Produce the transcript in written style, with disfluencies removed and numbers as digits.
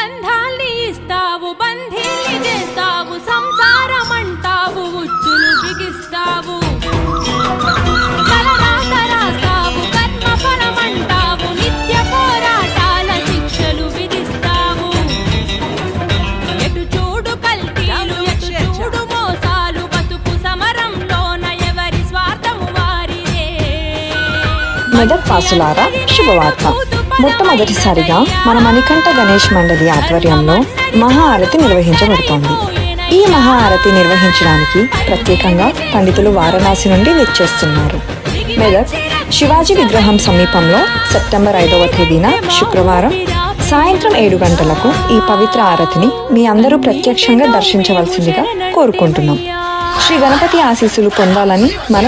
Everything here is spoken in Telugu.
బంధాల్ని ఇస్తావు, బంధీల్ని చేస్తావు, సంసారం అంటావు, ఉచ్చులు బిగిస్తావు, తలరాత రాస్తావు, కర్మఫలం అంటావు, నిత్య పోరాటాల శిక్షలు విధిస్తావు. ఎటు చూడు కల్తీలు, ఎటు చూడు మోసాలు, బతుకు సమరంలోన ఎవరి స్వార్థము వారిదే. మెదక్ వాసులారా శుభవార్త. మొట్టమొదటిసారిగా మన మణికంఠ గణేష్ మండలి ఆధ్వర్యంలో మహా ఆరతి నిర్వహించబడుతోంది. ఈ మహా ఆరతి నిర్వహించడానికి ప్రత్యేకంగా పండితులు వారణాసి నుండి విచ్చేస్తున్నారు. మెదక్ శివాజీ విగ్రహం సమీపంలో సెప్టెంబర్ 5వ తేదీన శుక్రవారం సాయంత్రం 7 గంటలకు ఈ పవిత్ర ఆరతిని మీ అందరూ ప్రత్యక్షంగా దర్శించవలసిందిగా కోరుకుంటున్నాం. శ్రీ గణపతి ఆశీస్సులు పొందాలని మన